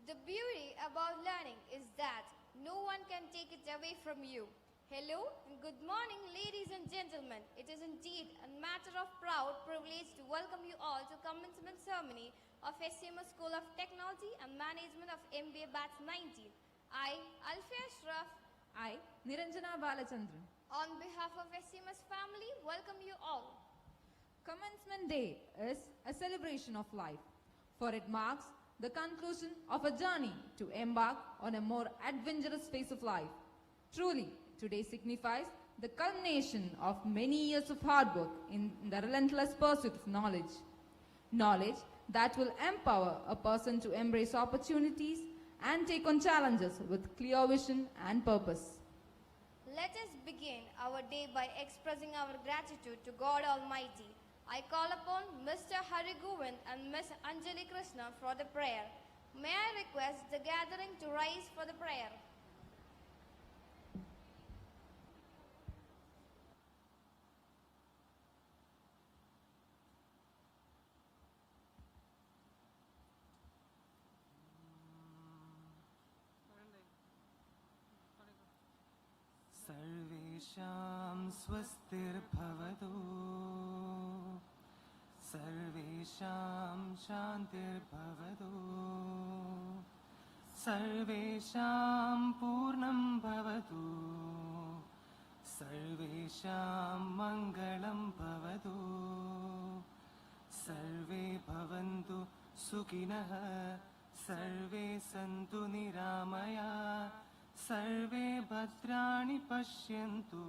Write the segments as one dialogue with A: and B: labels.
A: The beauty about learning is that no one can take it away from you. Hello and good morning, ladies and gentlemen. It is indeed a matter of proud privilege to welcome you all to commencement ceremony of SCMS School of Technology and Management of MBA Batch 19. I, Alfia Ashraf,
B: I, Niranjana Balachandran.
A: on behalf of SCMS family, welcome you all.
B: Commencement Day is a celebration of life, for it marks the conclusion of a journey to embark on a more adventurous phase of life. Truly, today signifies the culmination of many years of hard work in the relentless pursuit of knowledge. Knowledge that will empower a person to embrace opportunities and take on challenges with clear vision and purpose.
A: Let us begin our day by expressing our gratitude to God Almighty. I call upon Mr. Hari Govind and Ms. Anjali Krishna for the prayer. May I request the gathering to rise for the prayer.
C: सर्वेषां स्वस्तिर्भवतु सर्वेषां शान्तिर्भवतु सर्वेषां पूर्णं भवतु सर्वेषां मङ्गलं भवतु सर्वे भवन्तु सुखिनः सर्वे सन्तु निरामया सर्वे भद्राणि पश्यन्तु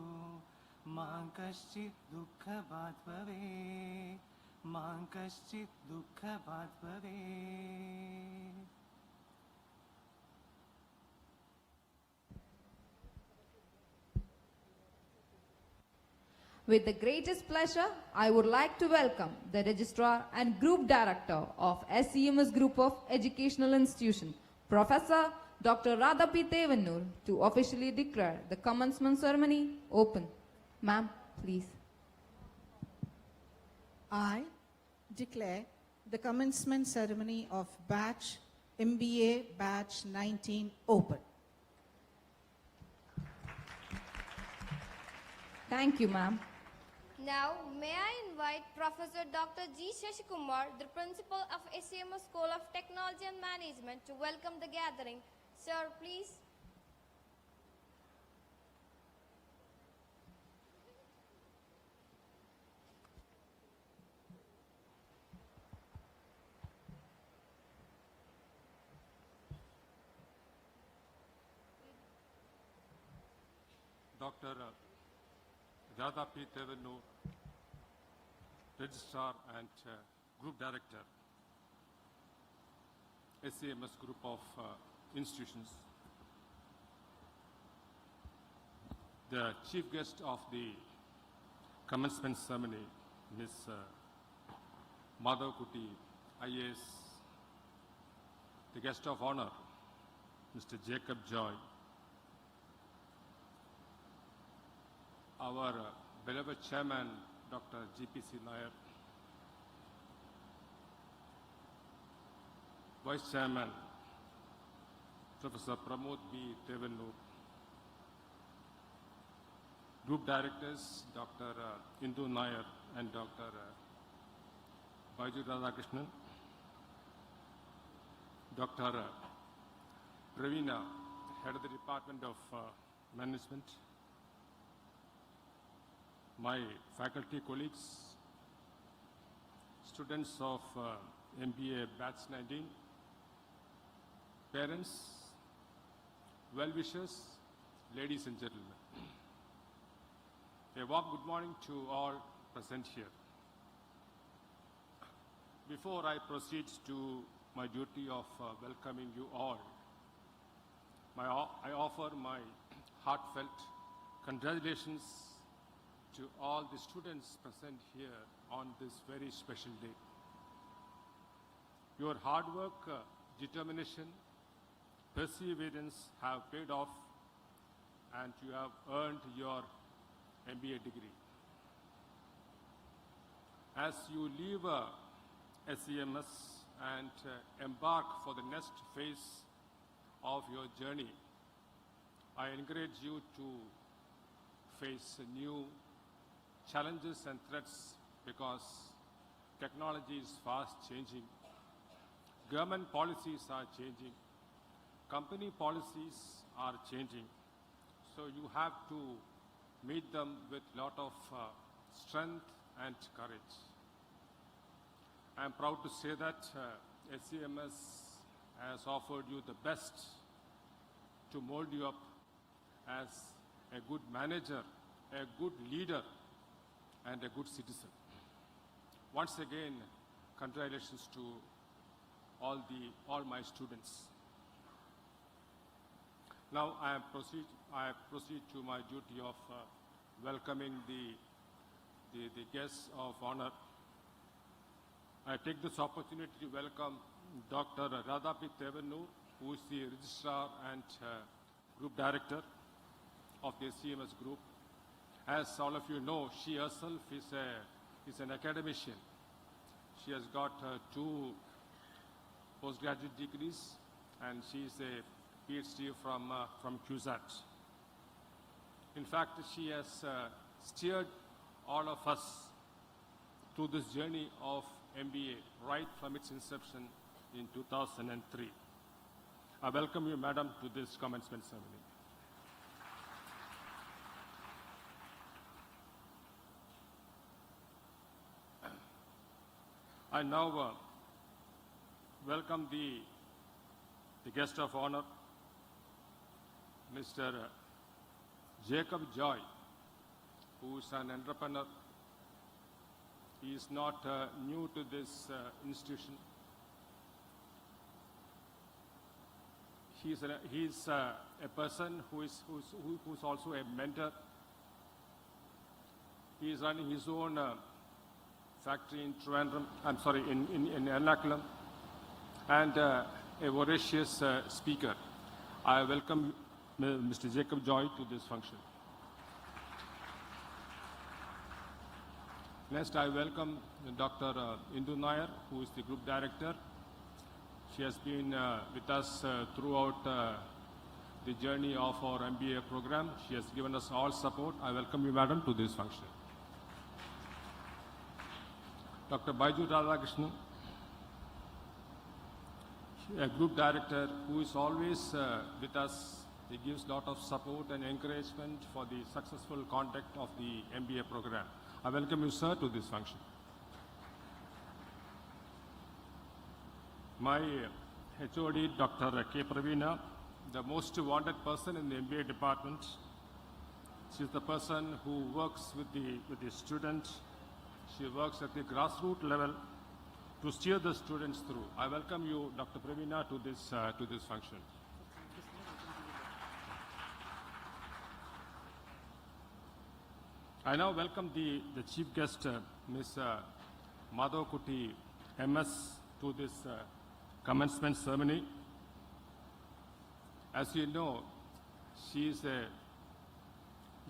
C: मां कश्चित् दुःखभाग् भवेत् मां कश्चित् दुःखभाग् भवेत्.
B: With the greatest pleasure, I would like to welcome the Registrar and Group Director of SCMS Group of Educational Institutions, Professor Dr. Radha P. Tevanur, to officially declare the commencement ceremony open. Ma'am, please.
D: I declare the commencement ceremony of Batch MBA Batch 19 open.
B: Thank you, ma'am.
A: Now, may I invite Professor Dr. G. Shashikumar, the Principal of SCMS School of Technology and Management, to welcome the gathering. Sir, please.
E: Dr. Radha P. Tevanur, Registrar and Group Director, SCMS Group of Institutions. The Chief Guest of the commencement ceremony, Ms. Madhav Kuti, IAS. The Guest of Honor, Mr. Jacob Joy. Our beloved Chairman, Dr. G.P.C. Nair, Vice Chairman, Professor Pramod B. Tevanur, Group Directors, Dr. Indu Nair and Dr. Baiju Radhakrishnan, Dr. Ravina, Head of the Department of Management, my faculty colleagues, students of MBA Batch 19, parents, well-wishers, ladies and gentlemen. A warm good morning to all present here. Before I proceed to my duty of welcoming you all, I offer my heartfelt congratulations to all the students present here on this very special day. Your hard work, determination, perseverance have paid off and you have earned your MBA degree. As you leave SCMS and embark for the next phase of your journey. I encourage you to face new challenges and threats because technology is fast changing. Government policies are changing. Company policies are changing. So you have to meet them with a lot of strength and courage. I am proud to say that SCMS has offered you the best to mold you up as a good manager, a good leader, and a good citizen. Once again, congratulations to all my students. Now I proceed to my duty of welcoming the guests of honor. I take this opportunity to welcome Dr. Radhapi Tevanur, who is the Registrar and Group Director of the SCMS Group. As all of you know, she herself is an academician. She has got 2 postgraduate degrees, and she is a PhD from CUSAT. In fact, she has steered all of us through this journey of MBA right from its inception in 2003. I welcome you, Madam, to this commencement ceremony. I now welcome the guest of honor, Mr. Jacob Joy, who is an entrepreneur. He is not new to this institution. He is a person who's also a mentor. He is running his own factory in Trivandrum, in Ernakulam, and a voracious speaker. I welcome Mr. Jacob Joy to this function. Next, I welcome Dr. Indu Nair, who is the Group Director. She has been with us throughout the journey of our MBA program. She has given us all support. I welcome you, Madam, to this function. Dr. Baiju Radhakrishnan, a Group Director who is always with us. He gives a lot of support and encouragement for the successful conduct of the MBA program. I welcome you, sir, to this function. My HOD, Dr. K. Praveena, the most wanted person in the MBA department. She is the person who works with the student. She works at the grassroots level to steer the students through. I welcome you, Dr. Praveena, to this function. I now welcome the chief guest, Ms. Madhav-Kuti MS, to this commencement ceremony. As you know, she is a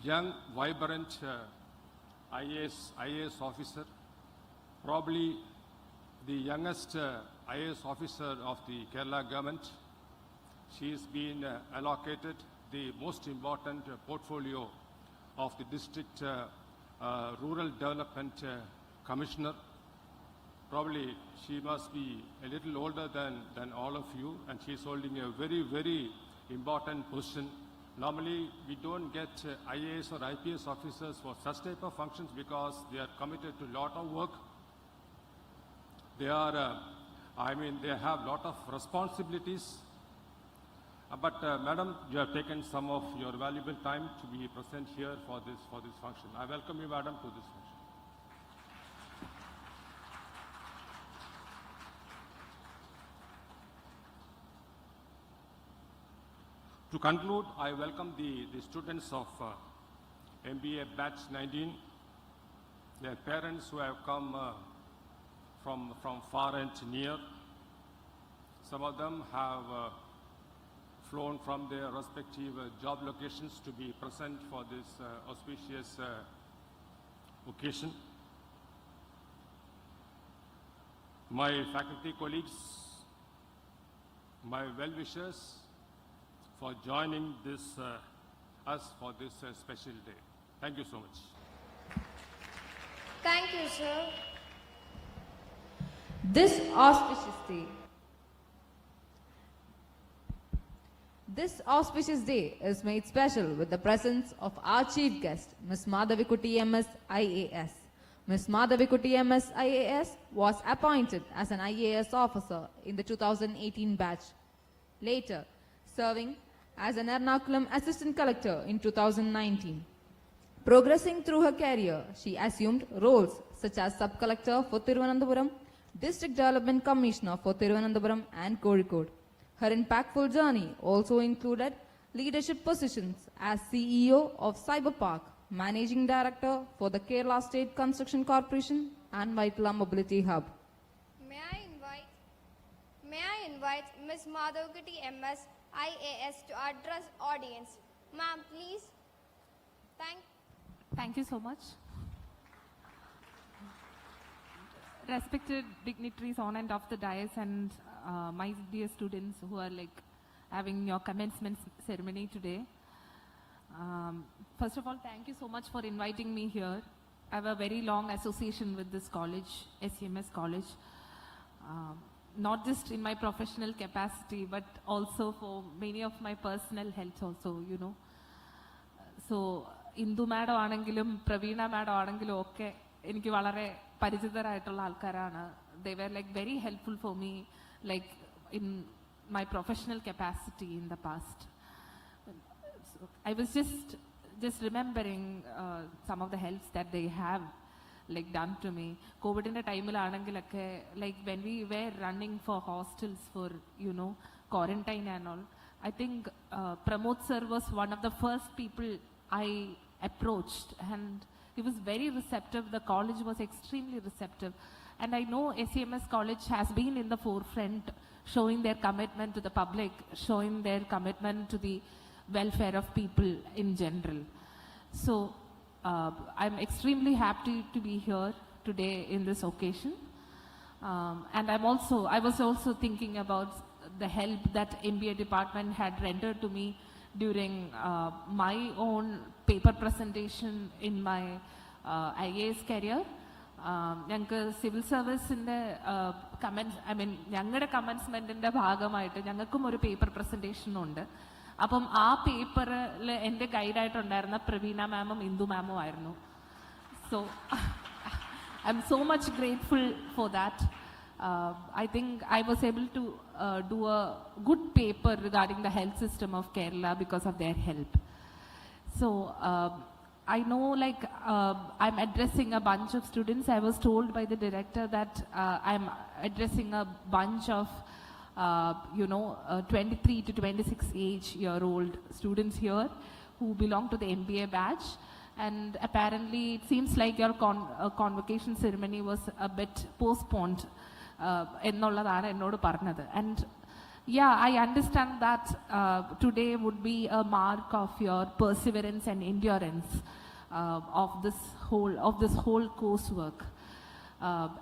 E: young, vibrant IAS officer, probably the youngest IAS officer of the Kerala government. She has been allocated the most important portfolio of the district rural development commissioner. Probably she must be a little older than all of you, and she is holding a very, very important position. Normally, we don't get IAS or IPS officers for such type of functions because they are committed to a lot of work. They are, they have a lot of responsibilities. But Madam, you have taken some of your valuable time to be present here for this function. I welcome you, Madam, to this function. To conclude, I welcome the students of MBA Batch 19, their parents who have come from far and near. Some of them have flown from their respective job locations to be present for this auspicious occasion. My faculty colleagues, my well-wishers, for joining us for this special day. Thank you so much.
A: Thank you, sir.
B: This auspicious day is made special with the presence of our chief guest, Ms. Madhavikutty MS IAS. Ms. Madhavikutty MS IAS was appointed as an IAS officer in the 2018 batch, later serving as an Ernakulam Assistant Collector in 2019. Progressing through her career, she assumed roles such as Sub-Collector for Thiruvananthapuram, District Development Commissioner for Thiruvananthapuram and Kozhikode. Her impactful journey also included leadership positions as CEO of Cyberpark, Managing Director for the Kerala State Construction Corporation and Vaitala Mobility Hub.
A: May I invite Ms. Madhavikutty MS IAS to address audience. Ma'am, please.
F: Thank you so much. Respected dignitaries on and off the dais and my dear students who are having your commencement ceremony today. First of all, thank you so much for inviting me here. I have a very long association with this college, SCMS college. Not just in my professional capacity, but also for many of my personal health also, you know. So, Indu madam aanengilum, Praveena madam aanengilum okke enikku valare പരിചിതരായിട്ടുള്ള ആൾക്കാരാണ്. They were very helpful for me in my professional capacity in the past. So I was just remembering some of the helps that they have done to me. COVID in the time when we were running for hostels for quarantine and all, I think Pramod sir was one of the first people I approached, and he was very receptive. The college was extremely receptive. And I know SCMS college has been in the forefront, showing their commitment to the public, showing their commitment to the welfare of people in general. So I'm extremely happy to be here today in this occasion. And I was also thinking about the help that MBA department had rendered to me during my own paper presentation in my IAS career. ഞങ്ങൾക്ക് civil സർവീസിൻ്റെ ഞങ്ങളുടെ കമൻസ്മെൻറ്റിൻ്റെ ഭാഗമായിട്ട് ഞങ്ങൾക്കും ഒരു paper presentation ഉണ്ട്. അപ്പം ആ പേപ്പറിൽ എൻ്റെ ഗൈഡായിട്ടുണ്ടായിരുന്ന പ്രവീണ മാമും ഇന്ദു മാമും ആയിരുന്നു. So I M so much grateful for that. I think I was able to do a good paper regarding the health system of Kerala because of their help. So I know I'm addressing a bunch of students. I was told by the director that I'm addressing a bunch of 23 to 26 year old students here who belong to the MBA batch. And apparently it seems like your convocation ceremony was a bit postponed. എന്നുള്ളതാണ് എന്നോട് പറഞ്ഞത്. And yeah, I understand that today would be a mark of your perseverance and endurance of this whole coursework.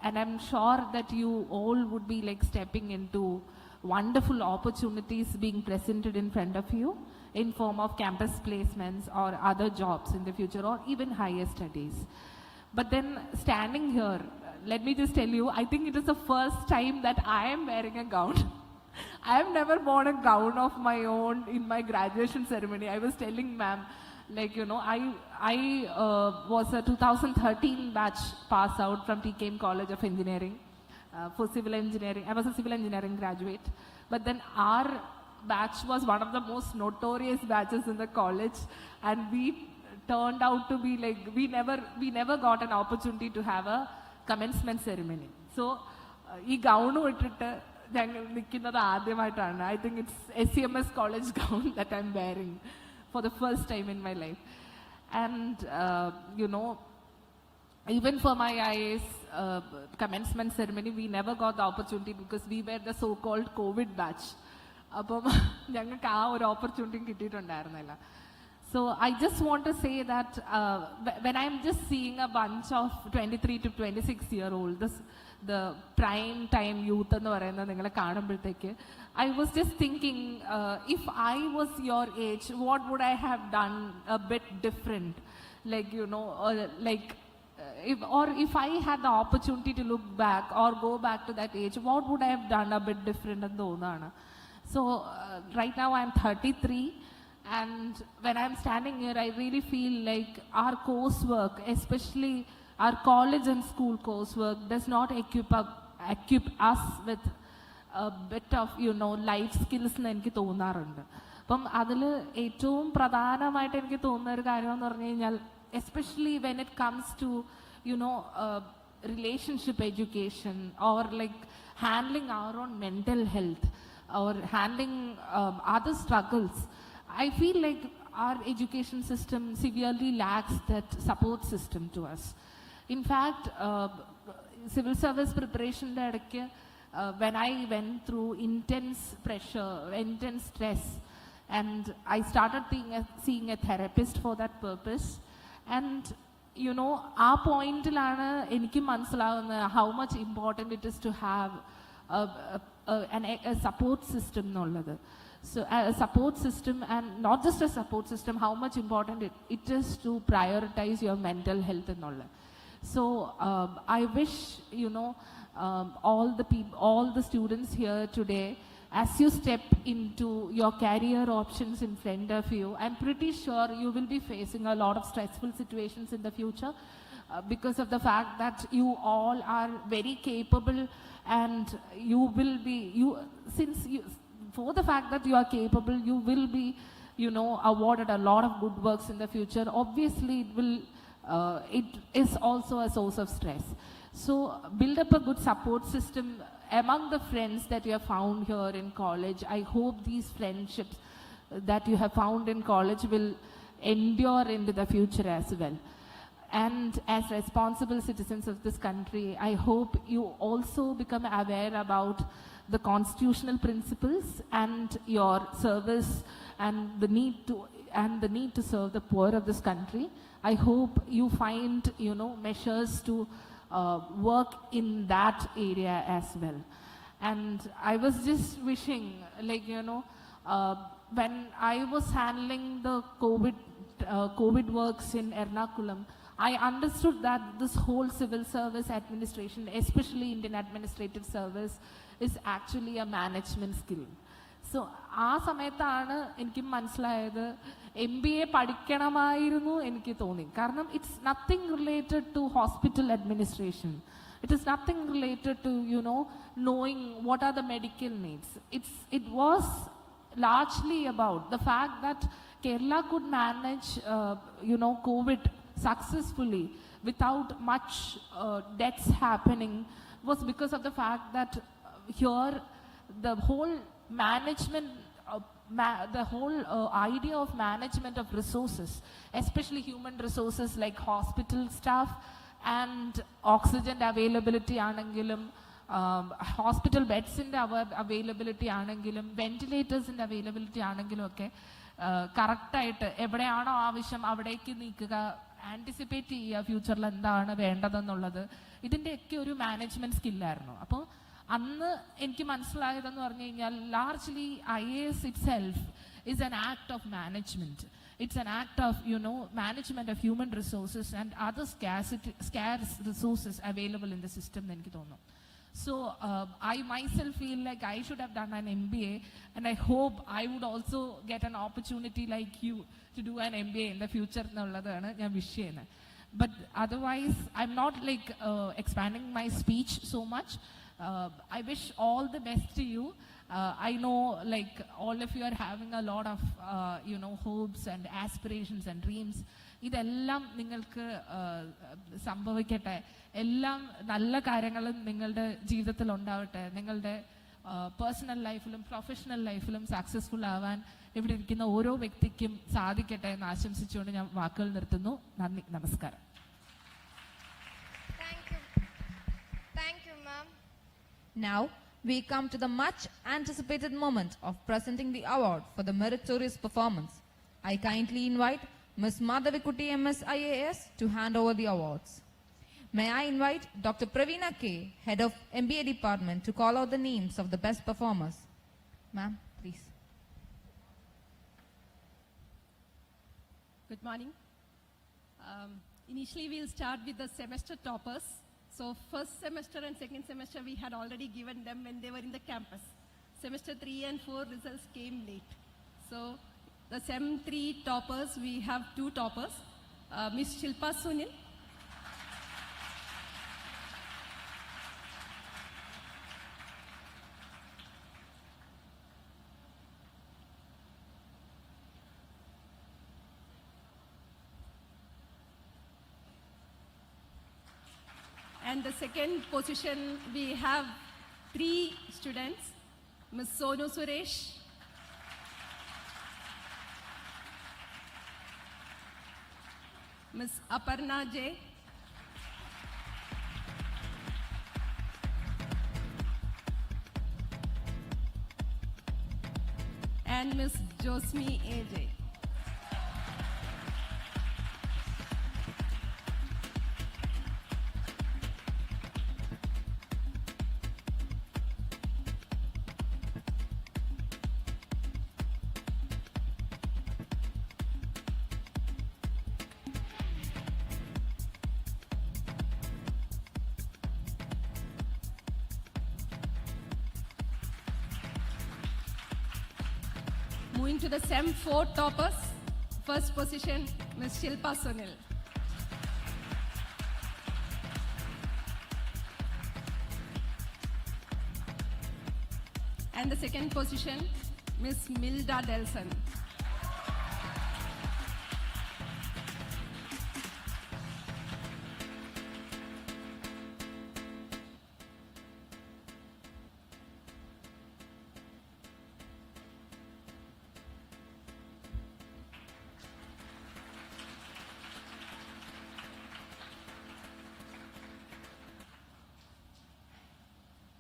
F: And I'm sure that you all would be stepping into wonderful opportunities being presented in front of you in form of campus placements or other jobs in the future, or even higher studies. But then standing here, let me just tell you, I think it is the first time that I am wearing a gown. I have never worn a gown of my own in my graduation ceremony. I was telling ma'am, I was a 2013 batch pass out from TKM College of Engineering for civil engineering. I was a civil engineering graduate. But then our batch was one of the most notorious batches in the college, and we turned out to be we never got an opportunity to have a commencement ceremony. So ഈ gown ഇട്ടിട്ട് ഞങ്ങൾ നിൽക്കുന്നത് ആദ്യമായിട്ടാണ്. I think it's SCMS college gown that I'm wearing for the first time in my life. And even for my IAS commencement ceremony, we never got the opportunity because we were the so-called COVID batch. അപ്പം ഞങ്ങൾക്ക് ആ ഒരു ഓപ്പർച്യൂണിറ്റിയും കിട്ടിയിട്ടുണ്ടായിരുന്നില്ല. So I just want to say that when I'm just seeing a bunch of 23 to 26-year-old, the prime time youth എന്ന് പറയുന്നത് നിങ്ങളെ കാണുമ്പോഴത്തേക്ക് I was just thinking, if I was your age, what would I have done a bit different? Like, you know, if I had the opportunity to look back or go back to that age, what would I have done a bit different എന്ന് തോന്നുകയാണ്. So right now I'm 33. And when I'm standing here, I really feel like our coursework, especially our college and school coursework, does not equip us with a bit of, you know, life skills എന്ന് എനിക്ക് തോന്നാറുണ്ട്. അപ്പം അതിൽ ഏറ്റവും പ്രധാനമായിട്ട് എനിക്ക് തോന്നുന്ന ഒരു കാര്യം എന്ന് പറഞ്ഞു കഴിഞ്ഞാൽ, especially when it comes to, you know, relationship education or like handling our own mental health or handling other struggles, I feel like our education system severely lacks that support system to us. In fact, civil service preparation when I went through intense pressure, intense stress, and I started seeing a therapist for that purpose. And you know, ആ പോയിന്റിലാണ് എനിക്ക് മനസ്സിലാവുന്നത് how much important it is to have a support system എന്നുള്ളത്. So a support system, and not just a support system, how much important it is to prioritize your mental health and all. So I wish, you know, all the students here today, as you step into your career options in front of you, I'm pretty sure you will be facing a lot of stressful situations in the future because of the fact that you all are very capable, and you will be, for the fact that you are capable, you will be, you know, awarded a lot of good works in the future. Obviously, it is also a source of stress. So build up a good support system among the friends that you have found here in college. I hope these friendships that you have found in college will endure into the future as well. And as responsible citizens of this country, I hope you also become aware about the constitutional principles and your service and the need to serve the poor of this country. I hope you find, you know, measures to work in that area as well. And I was just wishing, like, you know, when I was handling the COVID works in Ernakulam, I understood that this whole civil service administration, especially Indian administrative service, is actually a management skill. So ആ സമയത്താണ് എനിക്ക് മനസ്സിലായത് MBA പഠിക്കണമായിരുന്നു എനിക്ക് തോന്നി. കാരണം it's nothing related to hospital administration. It is nothing related to, you know, knowing what are the medical needs. It was largely about the fact that Kerala could manage, you know, COVID successfully without much deaths happening was because of the fact that here the whole management, the whole idea of management of resources, especially human resources like hospital staff and oxygen availability ആണെങ്കിലും, hospital beds availability ആണെങ്കിലും, ventilators availability ആണെങ്കിലും ഒക്കെ കറക്റ്റായിട്ട് എവിടെയാണോ ആവശ്യം അവിടേക്ക് നീക്കുക, anticipate ചെയ്യുക ഫ്യൂച്ചറിൽ എന്താണ് വേണ്ടതെന്നുള്ളത്, ഇതിൻ്റെയൊക്കെ ഒരു മാനേജ്മെൻറ്റ് സ്കില്ലായിരുന്നു. അപ്പോൾ അന്ന് എനിക്ക് മനസ്സിലായതെന്ന് പറഞ്ഞു കഴിഞ്ഞാൽ largely IAS itself is an act of management. It's an act of, you know, management of human resources and other scarce resources available in the system എന്ന് എനിക്ക് തോന്നുന്നു. So I myself feel like I should have done an MBA, and I hope I would also get an opportunity like you to do an MBA in the future എന്നുള്ളതാണ് ഞാൻ wish ചെയ്യുന്നത്. But otherwise, I'm not like expanding my speech so much. I wish all the best to you. I know like all of you are having a lot of you know, hopes and aspirations and dreams. ഇതെല്ലാം നിങ്ങൾക്ക് സംഭവിക്കട്ടെ, എല്ലാം നല്ല കാര്യങ്ങളും നിങ്ങളുടെ ജീവിതത്തിൽ ഉണ്ടാവട്ടെ, നിങ്ങളുടെ പേഴ്സണൽ ലൈഫിലും പ്രൊഫഷണൽ ലൈഫിലും സക്സസ്ഫുൾ ആവാൻ ഇവിടെ ഇരിക്കുന്ന ഓരോ വ്യക്തിക്കും സാധിക്കട്ടെ എന്ന് ആശംസിച്ചുകൊണ്ട് ഞാൻ വാക്കുകൾ നിർത്തുന്നു. നന്ദി, നമസ്കാരം.
A: Thank you, ma'am.
B: Now we come to the much anticipated moment of presenting the award for the meritorious performance. I kindly invite Ms. Madhavikuti MS IAS to hand over the awards. May I invite Dr. Praveena K, Head of MBA Department, to call out the names of the best performers. Ma'am, please.
G: Good morning. Initially, we'll start with the semester toppers. So first semester and second semester, we had already given them when they were in the campus. Semester 3 and 4 results came late. So the Sem 3 toppers, we have 2 toppers. Miss Shilpa Sunil. And the second position, we have 3 students, Ms. Sonu Suresh, Ms. Aparna J, and Ms. Josmi AJ. Moving to the Sem 4 toppers, first position, Ms. Shilpa Sunil. And the second position, Ms. Milda Delson.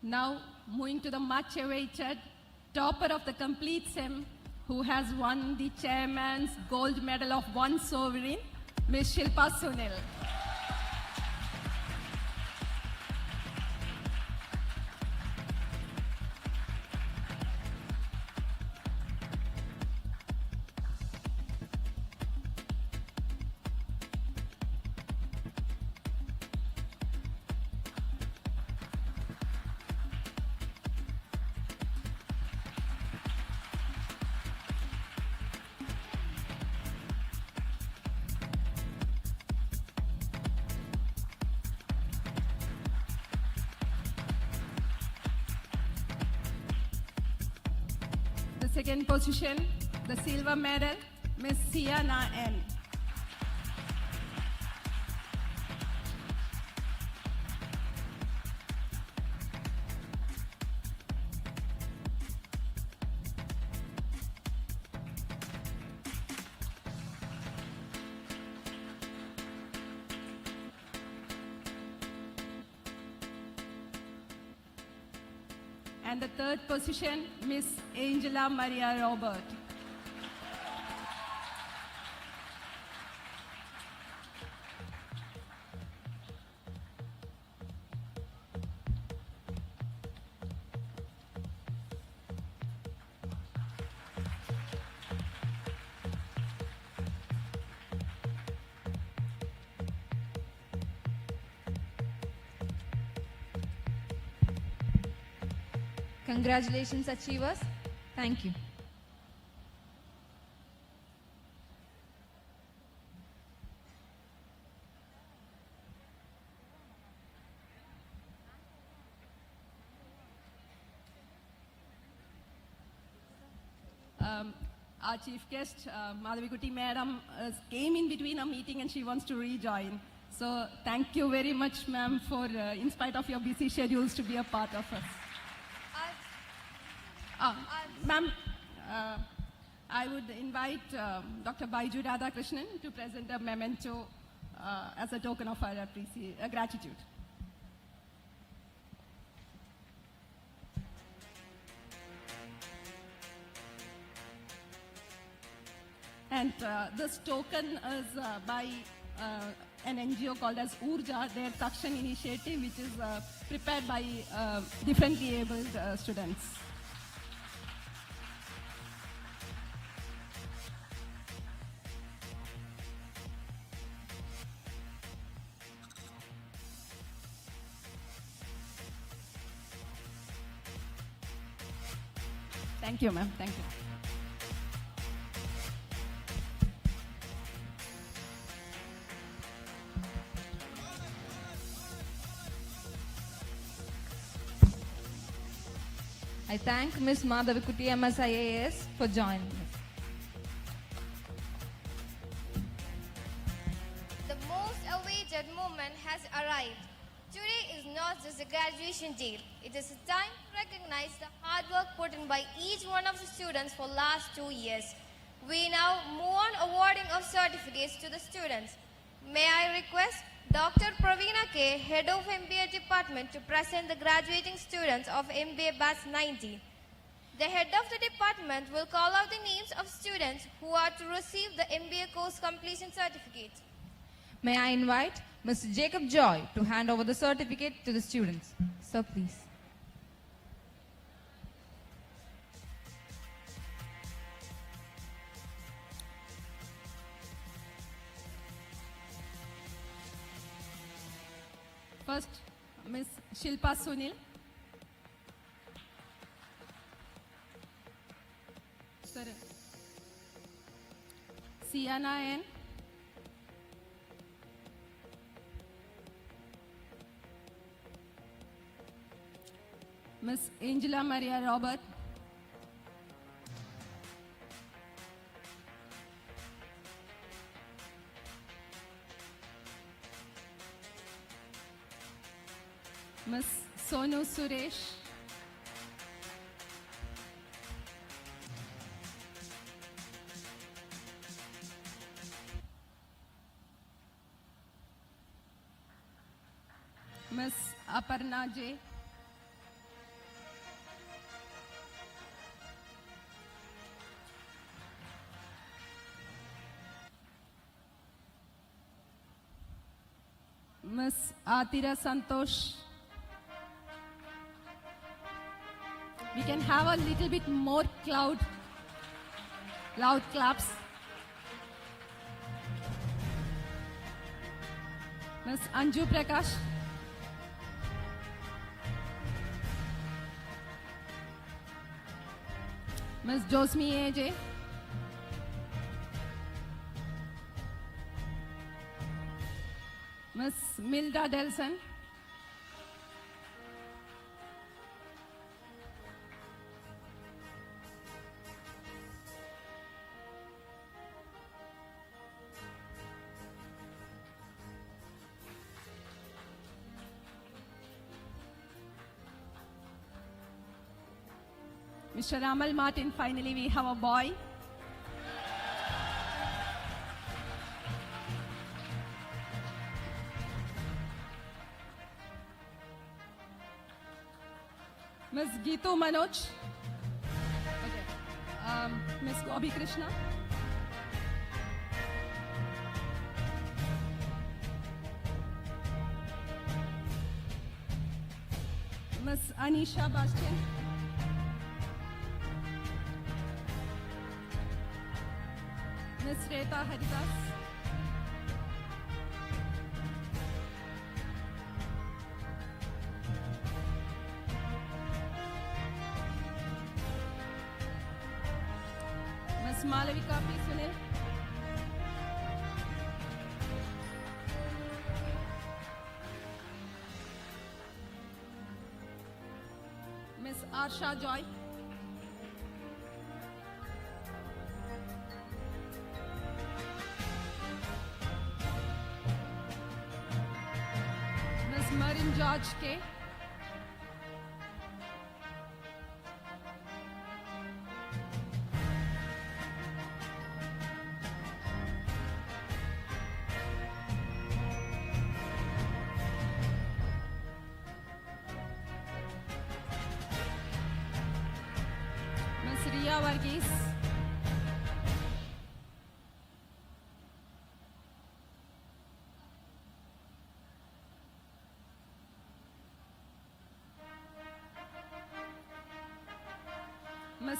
G: Now, moving to the much awaited topper of the complete SEM, who has won the chairman's gold medal of one sovereign, Ms. Shilpa Sunil. The second position, the silver medal, Ms. Siana N. And the third position, Miss Angela Maria Robert.
B: Congratulations, achievers. Thank you.
G: Our chief guest, Madhavikuti Madam, came in between a meeting and she wants to rejoin. So thank you very much, ma'am, for, in spite of your busy schedules, to be a part of us. Ma'am, I would invite Dr. Baiju Radhakrishnan to present a memento as a token of our gratitude. And this token is by an NGO called as Urja, their Takshan initiative, which is prepared by differently abled students. Thank you, ma'am. Thank you.
B: I thank Ms. Madhavikuti MSIAS for joining us.
A: The most awaited moment has arrived. Today is not just a graduation day. It is a time to recognize the hard work put in by each one of the students for last 2 years. We now move on awarding of certificates to the students. May I request Dr. Praveena K, Head of MBA Department, to present the graduating students of MBA Batch 90. The Head of the Department will call out the names of students who are to receive the MBA course completion certificate.
B: May I invite Mr. Jacob Joy to hand over the certificate to the students. Sir, please.
G: First, Ms. Shilpa Sunil. Sir, Sienna N. Ms. Angela Maria Robert. Ms. Sonu Suresh. Ms. Aparna J. Ms. Atira Santosh. We can have a little bit more loud claps. Ms. Anju Prakash. Ms. Josmi AJ. Ms. Milda Delson. Mr. Ramal Martin, finally we have a boy. Ms. Geetu Manoj. Okay. Ms. Gobi Krishna. Ms. Anisha Bastian. Ms. Reta Haridas. Ms. Malavika P. Sunil. Ms. Arsha Joy. Ms. Marin George K. Ms. Riya Varghese.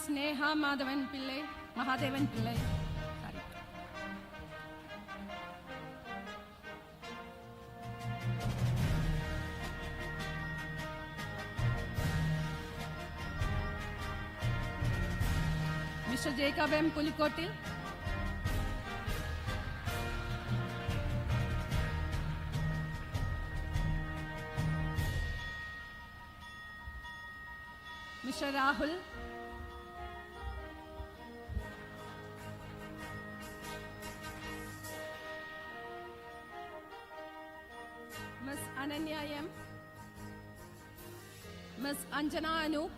G: Sneha Mahadevan Pillai. Sorry. Mr. Jacob M. Pulikotil. Mr. Rahul. Ms. Ananya M. Ms. Anjana Anup.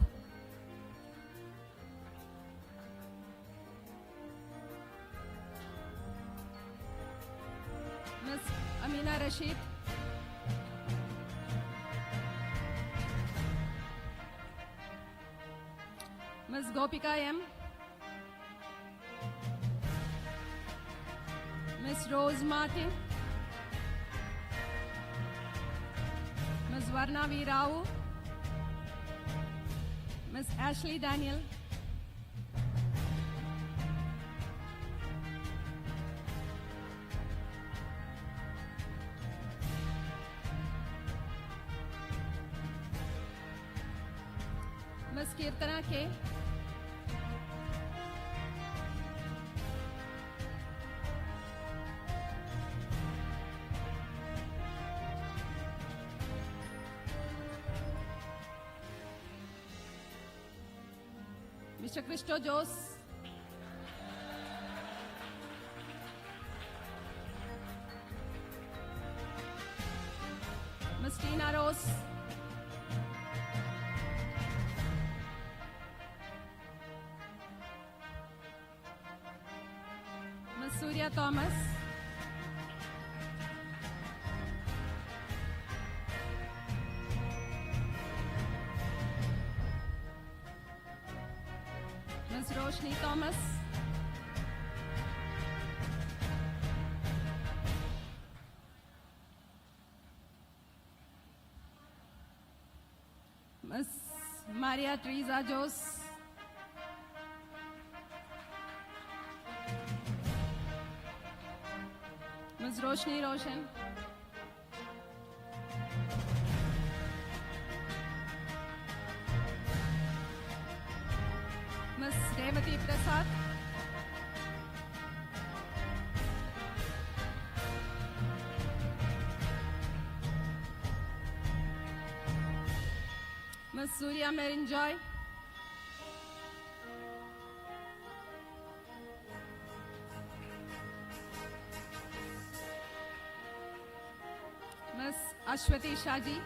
G: Ms. Amina Rashid. Ms. Gopika M. Ms. Rose Martin. Ms. Varna V. Rao. Ms. Ashley Daniel. Ms. Kirtana K. Mr. Christo Jose. Ms. Tina Rose. Ms. Surya Thomas. Ms. Roshni Thomas. Ms. Maria Teresa Jose. Ms. Roshni Roshan. Ms. Revati Prasad. Ms. Surya Marin Joy. Ms. Ashwati Shaji.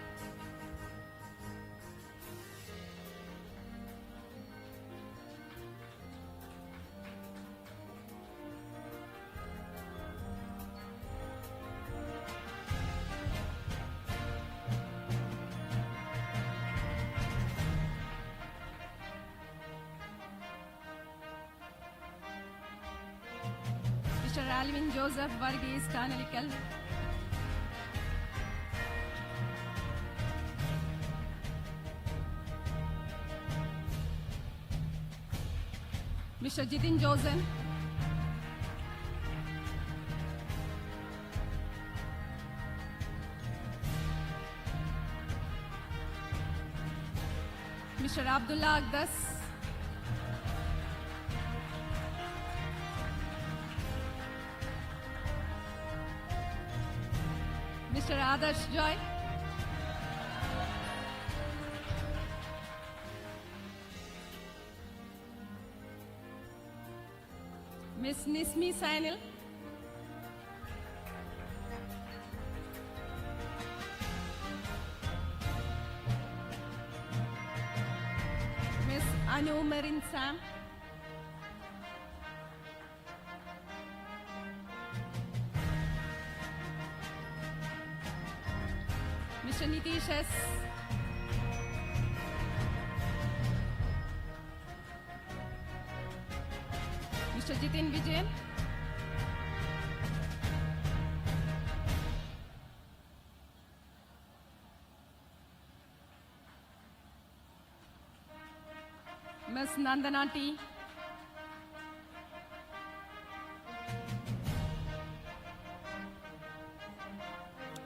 G: Mr. Alvin Joseph Varghese Kanalikal. Mr. Jitin Josen. Mr. Abdullah Agdas. Mr. Adarsh Joy. Miss Nismi Sainil. Miss Anu Marin Sam. Mr. Nitish S. Mr. Jitin Vijayan. Ms. Nandana T.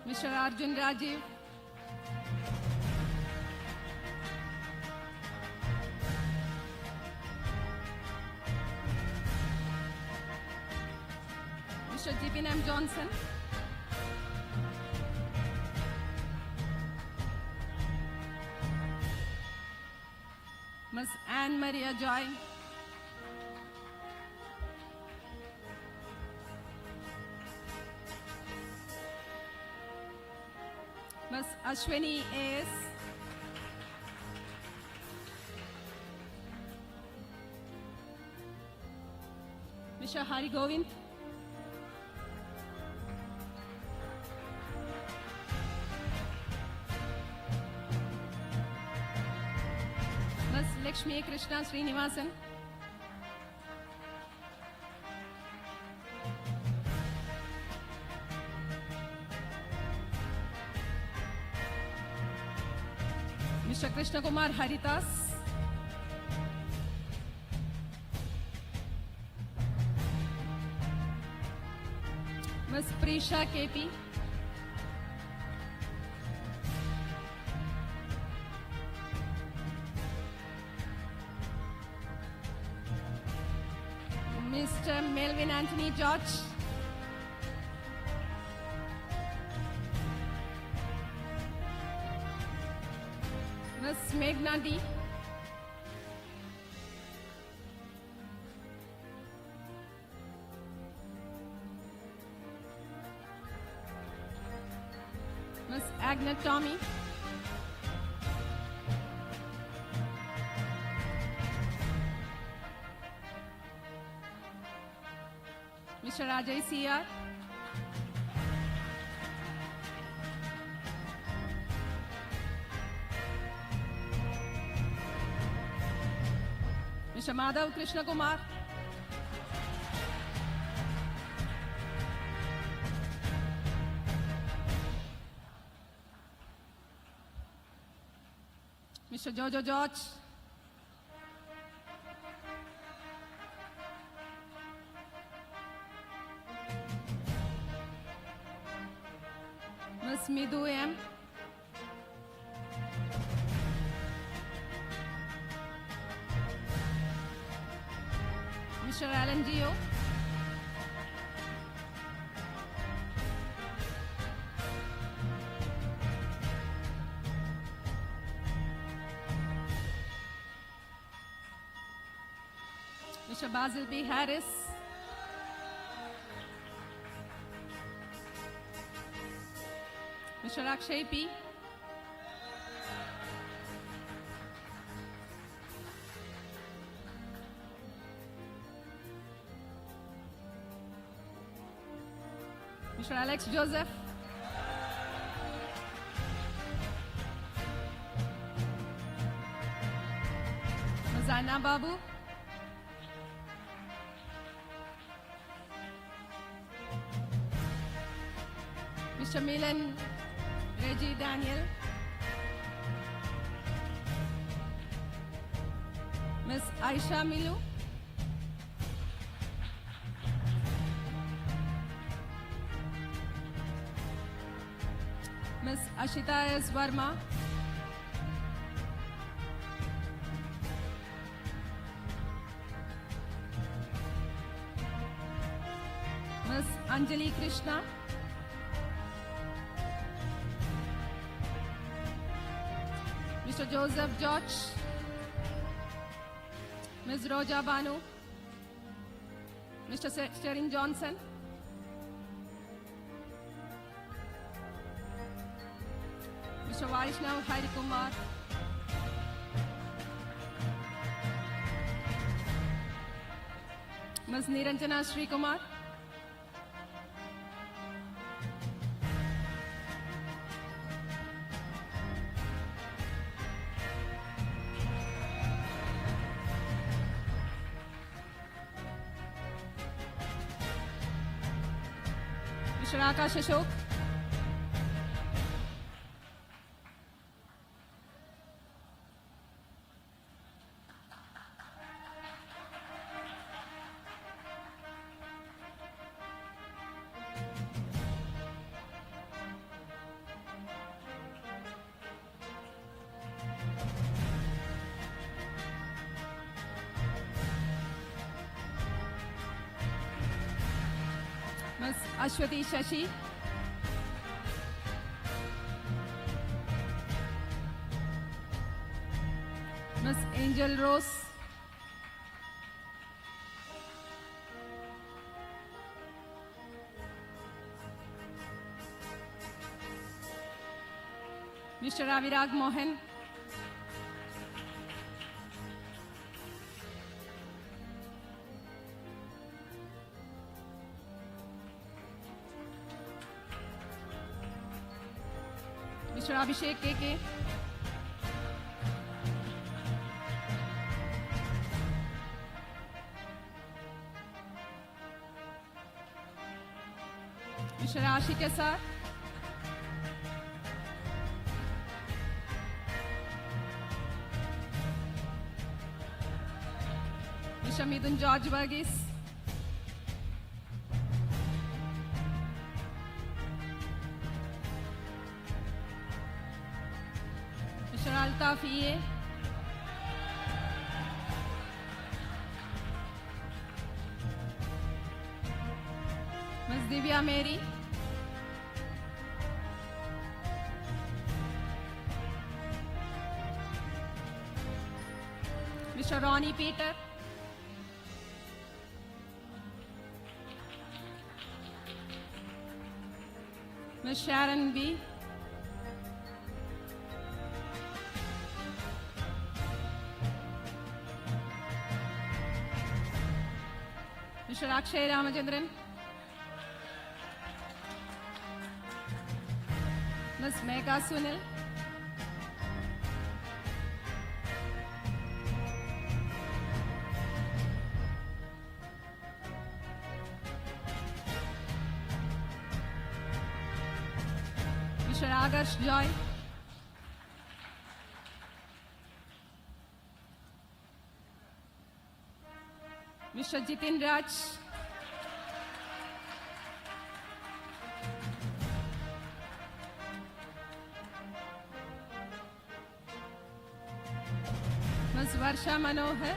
G: Mr. Arjun Rajiv. Mr. Jibin M. Johnson. Ms. Anne Maria Joy. Ms. Ashwini A.S. Mr. Hari Govind. Ms. Lakshmi Krishna Srinivasan. Mr. Krishna Kumar Haritas. Ms. Prisha KP. Mr. Melvin Anthony George. Ms. Meghna D. Ms. Agnes Tommy. Mr. Ajay C.R. Mr. Madhav Krishna Kumar. Mr. Jojo George. Ms. Midhu M. Mr. Alan Gio. Mr. Basil B. Harris. Mr. Akshay P. Mr. Alex Joseph. Ms. Anna Babu. Mr. Milan Reggie Daniel. Ms. Aisha Milu. Ms. Ashita S. Verma. Ms. Anjali Krishna. Mr. Joseph George. Ms. Roja Banu. Mr. Sherin Johnson. Mr. Vaishnav Hari Kumar. Ms. Niranjana Sri Kumar. Mr. Akash Ashok. Ms. Ashwati Shashi. Ms. Angel Rose. Mr. Avirag Mohan. Mr. Abhishek KK. Mr. Ashik Sir. Mr. Midun George Varghese. Mr. Altaf EA. Ms. Divya Mary. Mr. Ronnie Peter. Ms. Sharon B. Mr. Akshay Ramachandran. Ms. Megha Sunil. Mr. Adarsh Joy. Mr. Jitin Raj. Ms. Varsha Manohar.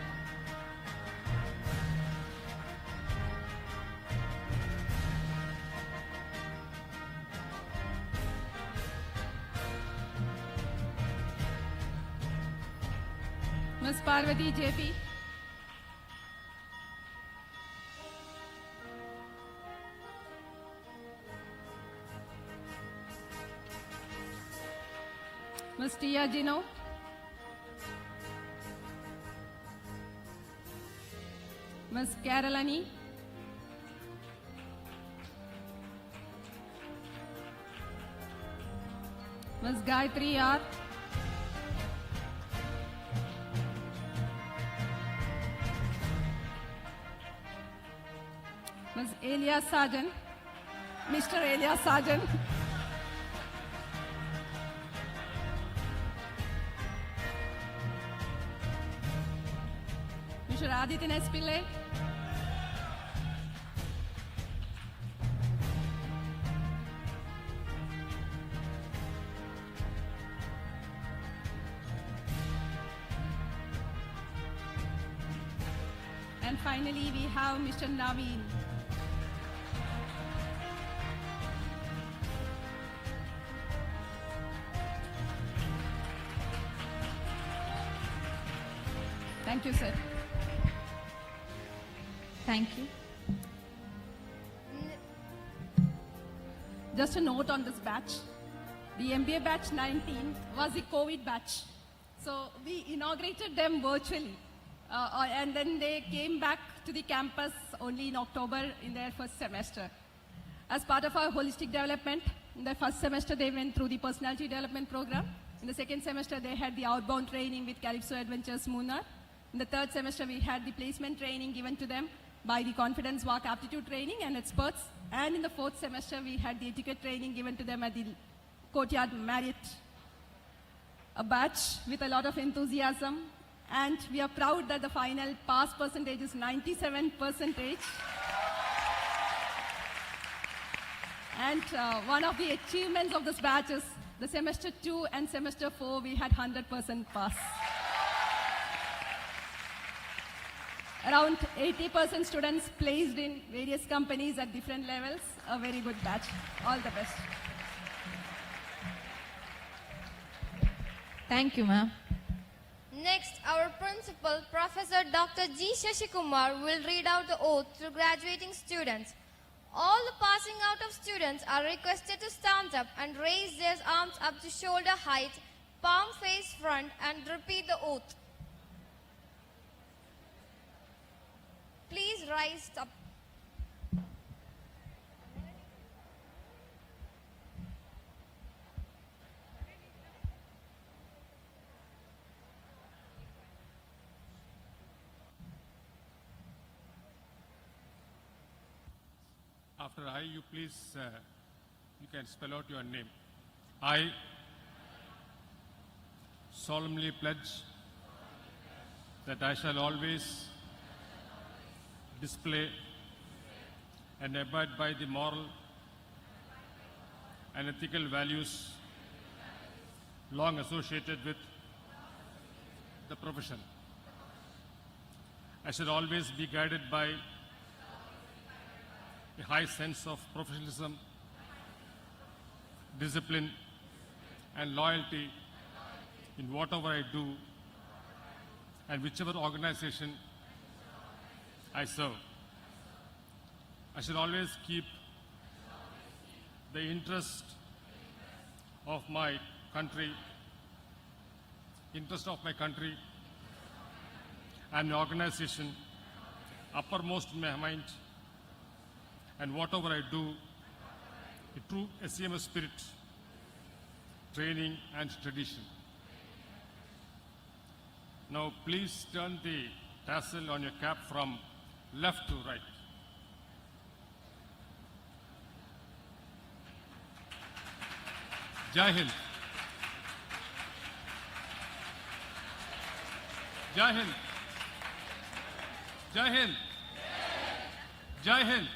G: Ms. Parvati JP. Ms. Tia Gino. Ms. Carolani. Ms. Gayatri R. Ms. Elias Sarjan. Mr. Elias Sarjan. Mr. Aditya S. Pillai. And finally, we have Mr. Naveen. Thank you, sir.
B: Thank you.
G: Just a note on this batch. The MBA batch 19 was the COVID batch. So we inaugurated them virtually. And then they came back to the campus only in October in their first semester. As part of our holistic development, in the first semester they went through the personality development program. In the second semester they had the outbound training with Calypso Adventures Munnar. In the third semester we had the placement training given to them by the Confidence Walk Aptitude Training and experts. And in the fourth semester we had the etiquette training given to them at the Courtyard Marriott. A batch with a lot of enthusiasm, and we are proud that the final pass percentage is 97%. And one of the achievements of this batch is the semester 2 and semester 4 we had 100% pass. Around 80% students placed in various companies at different levels. A very good batch. All the best.
B: Thank you, ma'am.
A: Next, our principal, Professor Dr. G. Shashikumar, will read out the oath to graduating students. All the passing out of students are requested to stand up and raise their arms up to shoulder height, palm face front, and repeat the oath. Please rise up.
E: After I, you please, you can spell out your name. I solemnly pledge that I shall always display and abide by the moral and ethical values long associated with the profession. I shall always be guided by a high sense of professionalism, discipline, and loyalty in whatever I do and whichever organization I serve. I shall always keep the interest of my country and the organization uppermost in my mind, and whatever I do, a true SCMS spirit, training and tradition. Now please turn the tassel on your cap from left to right. Jai Hind. Jai Hind. Jai Hind. Jai Hind.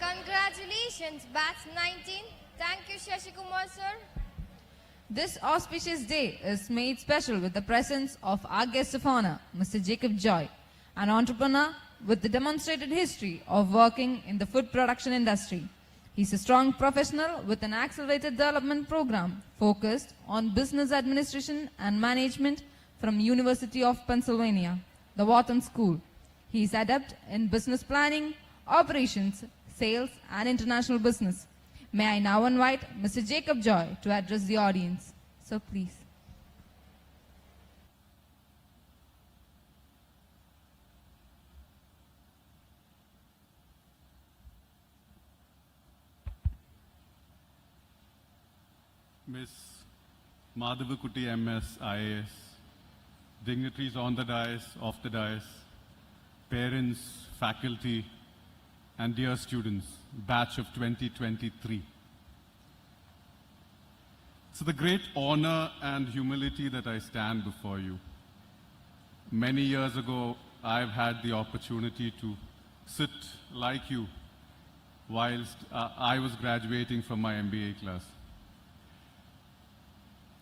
A: Congratulations, batch 19. Thank you, Shashikumar sir.
B: This auspicious day is made special with the presence of our guest of honor, Mr. Jacob Joy, an entrepreneur with the demonstrated history of working in the food production industry. He's a strong professional with an accelerated development program focused on business administration and management from University of Pennsylvania, the Muttam School. He is adept in business planning, operations, sales, and international business. May I now invite Mr. Jacob Joy to address the audience. So please.
H: Ms. Madhavakutti MS, IAS, dignitaries on the dais, off the dais, parents, faculty, and dear students, batch of 2023. It's the great honor and humility that I stand before you. Many years ago, I've had the opportunity to sit like you whilst I was graduating from my MBA class.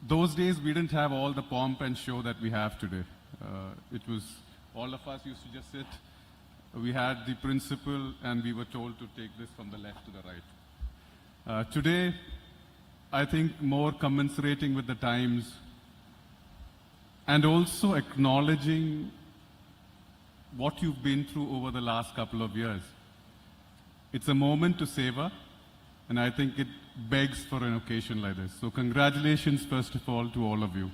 H: Those days, we didn't have all the pomp and show that we have today. It was, all of us used to just sit. We had the principal and we were told to take this from the left to the right. Today, I think more commensurating with the times and also acknowledging what you've been through over the last couple of years. It's a moment to savor, and I think it begs for an occasion like this. So congratulations, first of all, to all of you.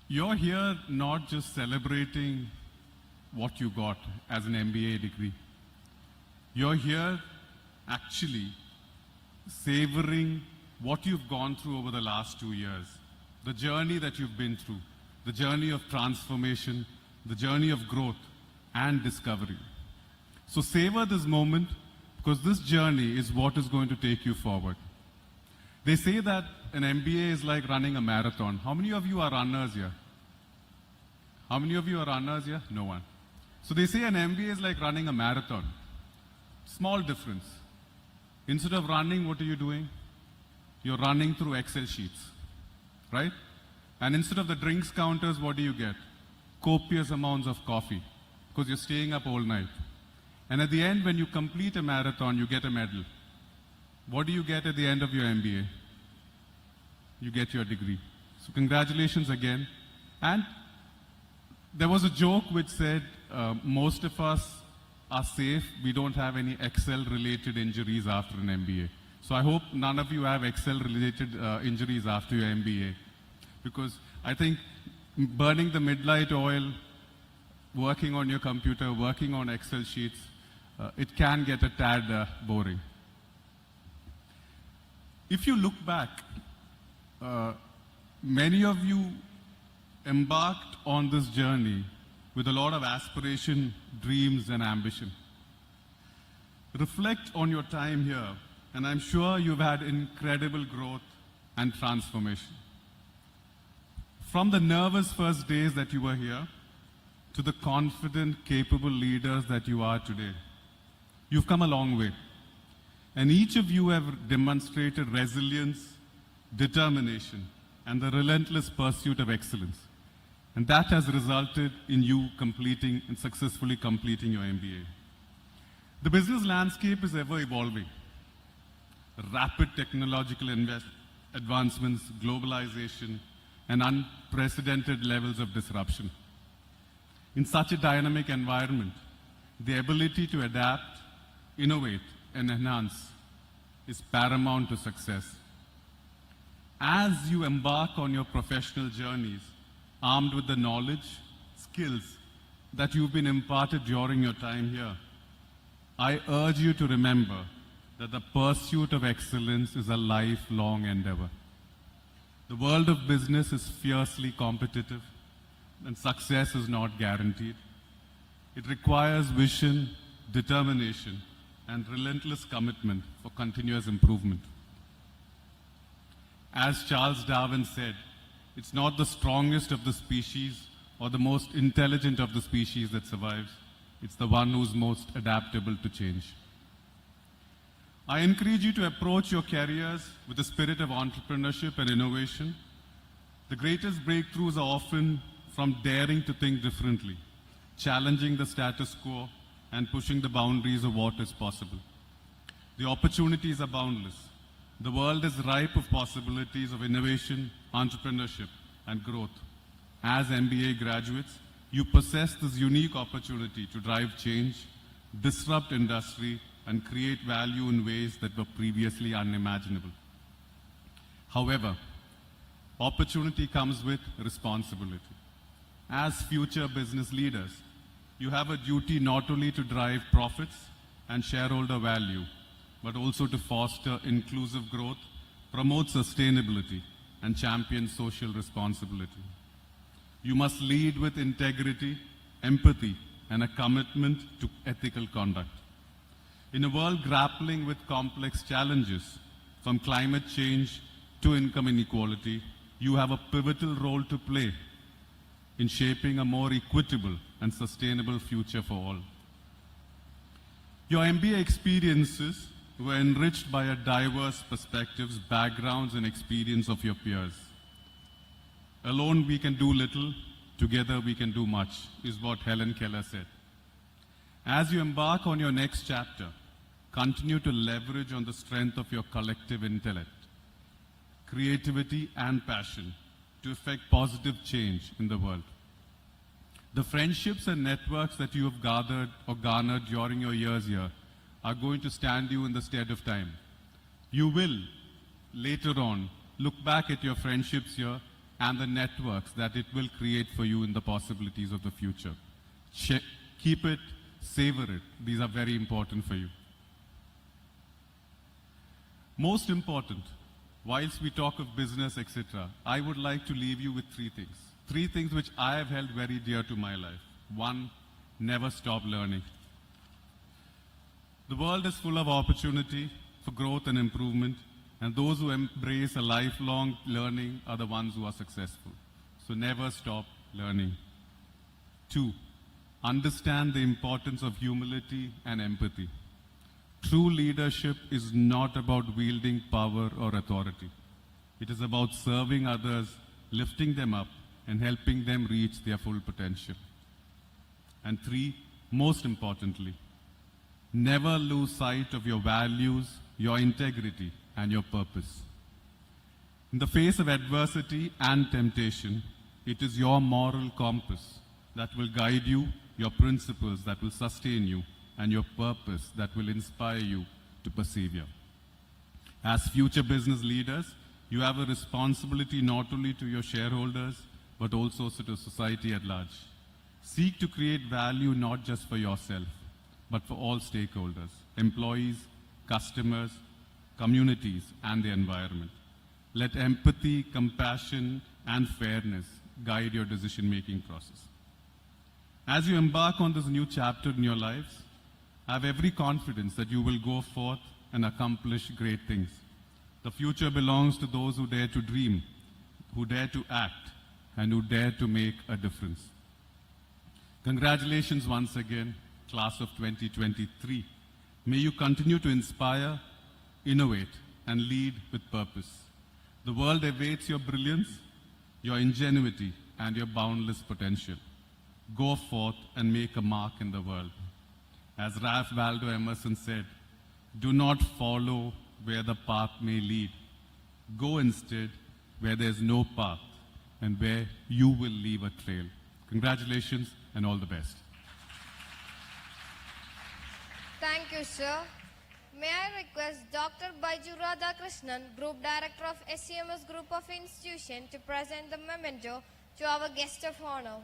H: You're here not just celebrating what you got as an MBA degree. You're here actually savoring what you've gone through over the last 2 years, the journey that you've been through, the journey of transformation, the journey of growth and discovery. So savor this moment, because this journey is what is going to take you forward. They say that an MBA is like running a marathon. How many of you are runners here? How many of you are runners here? No one. So they say an MBA is like running a marathon. Small difference. Instead of running, what are you doing? You're running through Excel sheets, right? And instead of the drinks counters, what do you get? Copious amounts of coffee, because you're staying up all night. And at the end, when you complete a marathon, you get a medal. What do you get at the end of your MBA? You get your degree. So congratulations again. And there was a joke which said, most of us are safe. We don't have any Excel-related injuries after an MBA. So I hope none of you have Excel-related injuries after your MBA. Because I think burning the midnight oil, working on your computer, working on Excel sheets, it can get a tad boring. If you look back, many of you embarked on this journey with a lot of aspiration, dreams, and ambition. Reflect on your time here, and I'm sure you've had incredible growth and transformation. From the nervous first days that you were here, to the confident, capable leaders that you are today, you've come a long way. And each of you have demonstrated resilience, determination, and the relentless pursuit of excellence. And that has resulted in you completing and successfully completing your MBA. The business landscape is ever evolving. Rapid technological advancements, globalization, and unprecedented levels of disruption. In such a dynamic environment, the ability to adapt, innovate, and enhance is paramount to success. As you embark on your professional journeys, armed with the knowledge, skills that you've been imparted during your time here, I urge you to remember that the pursuit of excellence is a lifelong endeavor. The world of business is fiercely competitive, and success is not guaranteed. It requires vision, determination, and relentless commitment for continuous improvement. As Charles Darwin said, it's not the strongest of the species or the most intelligent of the species that survives. It's the one who's most adaptable to change. I encourage you to approach your careers with a spirit of entrepreneurship and innovation. The greatest breakthroughs are often from daring to think differently, challenging the status quo, and pushing the boundaries of what is possible. The opportunities are boundless. The world is ripe of possibilities of innovation, entrepreneurship, and growth. As MBA graduates, you possess this unique opportunity to drive change, disrupt industry, and create value in ways that were previously unimaginable. However, opportunity comes with responsibility. As future business leaders, you have a duty not only to drive profits and shareholder value, but also to foster inclusive growth, promote sustainability, and champion social responsibility. You must lead with integrity, empathy, and a commitment to ethical conduct. In a world grappling with complex challenges, from climate change to income inequality, you have a pivotal role to play in shaping a more equitable and sustainable future for all. Your MBA experiences were enriched by a diverse perspectives, backgrounds, and experience of your peers. Alone we can do little, together we can do much, is what Helen Keller said. As you embark on your next chapter, continue to leverage on the strength of your collective intellect, creativity, and passion to effect positive change in the world. The friendships and networks that you have gathered or garnered during your years here are going to stand you in the stead of time. You will, later on, look back at your friendships here and the networks that it will create for you in the possibilities of the future. Keep it, savor it. These are very important for you. Most important, whilst we talk of business, etc., I would like to leave you with three things. Three things which I have held very dear to my life. One, never stop learning. The world is full of opportunity for growth and improvement, and those who embrace a lifelong learning are the ones who are successful. So never stop learning. Two, understand the importance of humility and empathy. True leadership is not about wielding power or authority. It is about serving others, lifting them up, and helping them reach their full potential. And 3, most importantly, never lose sight of your values, your integrity, and your purpose. In the face of adversity and temptation, it is your moral compass that will guide you, your principles that will sustain you, and your purpose that will inspire you to persevere. As future business leaders, you have a responsibility not only to your shareholders, but also to society at large. Seek to create value not just for yourself, but for all stakeholders, employees, customers, communities, and the environment. Let empathy, compassion, and fairness guide your decision-making process. As you embark on this new chapter in your lives, I have every confidence that you will go forth and accomplish great things. The future belongs to those who dare to dream, who dare to act, and who dare to make a difference. Congratulations once again, class of 2023. May you continue to inspire, innovate, and lead with purpose. The world awaits your brilliance, your ingenuity, and your boundless potential. Go forth and make a mark in the world. As Ralph Waldo Emerson said, do not follow where the path may lead. Go instead where there is no path and where you will leave a trail. Congratulations and all the best.
A: Thank you, sir. May I request Dr. Baiju Radhakrishnan, Group Director of SCMS Group of Institution, to present the memento to our guest of honor.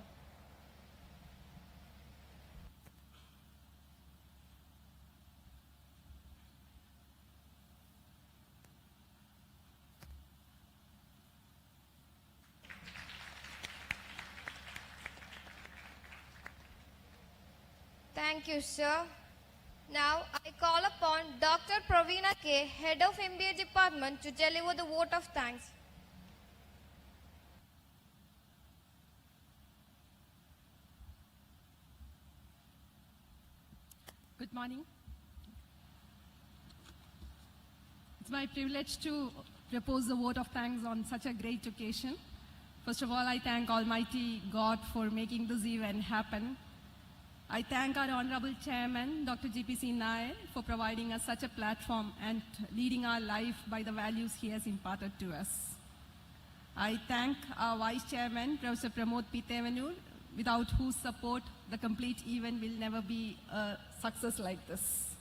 A: Thank you, sir. Now, I call upon Dr. Praveena K., Head of MBA Department, to deliver the vote of thanks.
G: Good morning. It's my privilege to propose the vote of thanks on such a great occasion. First of all, I thank Almighty God for making this event happen. I thank our Honorable Chairman, Dr. GPC Nair, for providing us such a platform and leading our life by the values he has imparted to us. I thank our Vice Chairman, Professor Pramod Pitevanur, without whose support the complete event will never be a success like this.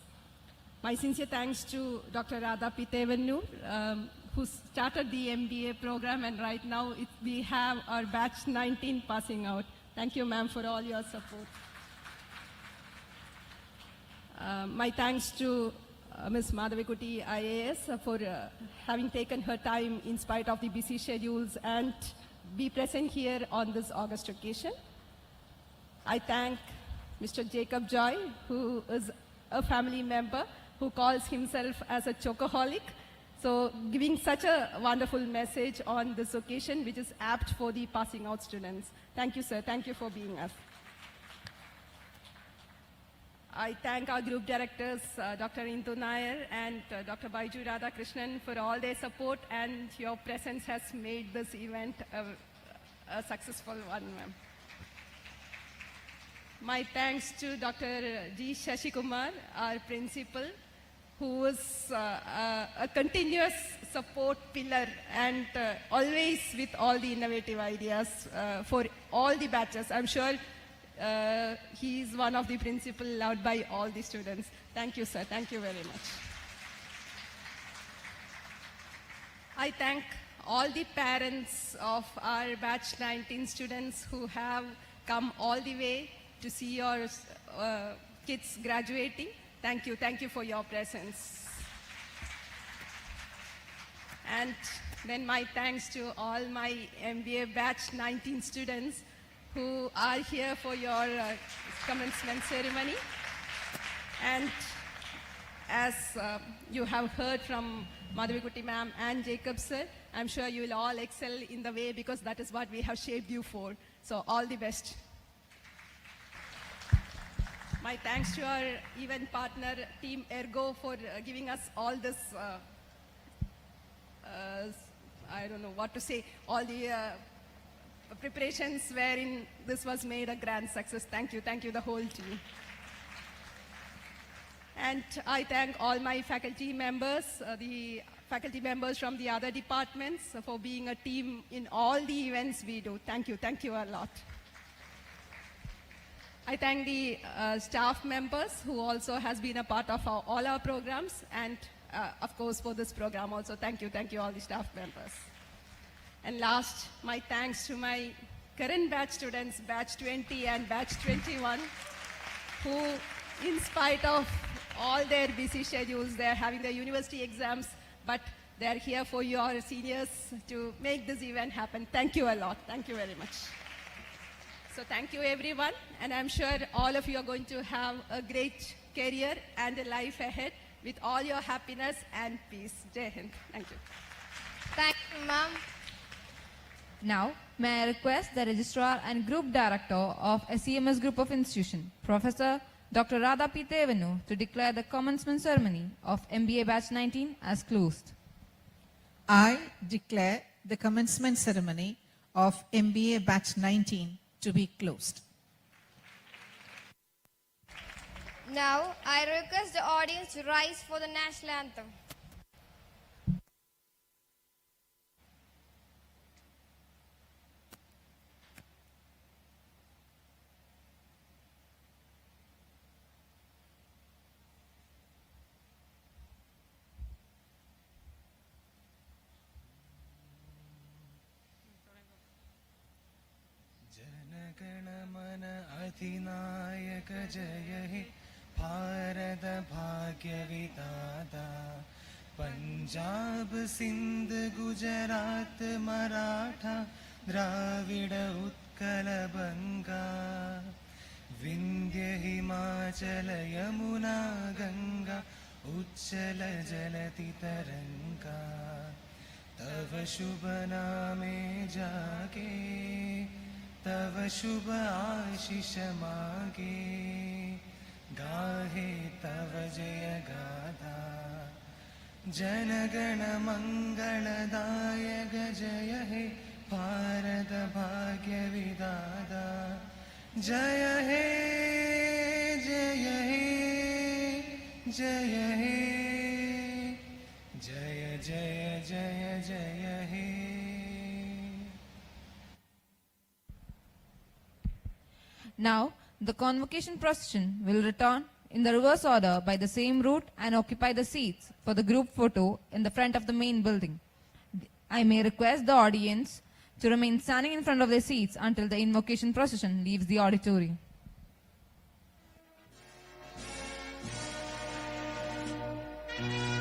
G: My sincere thanks to Dr. Radha Pitevanur, who started the MBA program, and right now we have our batch 19 passing out. Thank you, ma'am, for all your support. My thanks to Ms. Madhavikuti IAS for having taken her time in spite of the busy schedules and be present here on this August occasion. I thank Mr. Jacob Joy, who is a family member who calls himself as a chocoholic. So giving such a wonderful message on this occasion, which is apt for the passing out students. Thank you, sir. Thank you for being us. I thank our group directors, Dr. Indu Nair and Dr. Baiju Radhakrishnan, for all their support, and your presence has made this event a successful one, ma'am. My thanks to Dr. G. Shashikumar, our principal, who was a continuous support pillar and always with all the innovative ideas for all the batches. I'm sure he is one of the principal loved by all the students. Thank you, sir. Thank you very much. I thank all the parents of our batch 19 students who have come all the way to see your kids graduating. Thank you. Thank you for your presence. And then my thanks to all my MBA batch 19 students who are here for your commencement ceremony. And as you have heard from Madhavikuti ma'am and Jacob sir, I'm sure you will all excel in the way, because that is what we have shaped you for. So all the best. My thanks to our event partner, Team Ergo, for giving us all this, I don't know what to say, all the preparations wherein this was made a grand success. Thank you, the whole team. And I thank all my faculty members, the faculty members from the other departments for being a team in all the events we do. Thank you a lot. I thank the staff members who also has been a part of all our programs, and of course for this program also. Thank you all the staff members. And last, my thanks to my current batch students, batch 20 and batch 21, who in spite of all their busy schedules, they're having their university exams, but they're here for your seniors to make this event happen. Thank you a lot. Thank you very much. So thank you everyone, and I'm sure all of you are going to have a great career and a life ahead with all your happiness and peace. Jai Hind. Thank you.
A: Thank you, ma'am.
B: Now, may I request the Registrar and Group Director of SCMS Group of Institution, Professor Dr. Radha P. Tevanu, to declare the commencement ceremony of MBA Batch 19 as closed.
D: I declare the commencement ceremony of MBA Batch 19 to be closed.
A: Now, I request the audience to rise for the national anthem.
C: Jana Gana Mana अधिनायक जय हे भारत भाग्य विधाता पंजाब सिंध गुजरात मराठा द्राविड उत्कल बंगा विंध्य हिमाचल यमुना गंगा उच्चल जलति तरंगा तव शुभ नामे जागे तव शुभ आशीष मागे गाहे तव जय गाथा जनगण मंगलदायक जय हे भारत भाग्य विधाता जय हे जय हे जय हे जय जय जय जय हे.
B: Now, the convocation procession will return in the reverse order by the same route and occupy the seats for the group photo in the front of the main building. I may request the audience to remain standing in front of their seats until the invocation procession leaves the auditorium.
C: Thank you.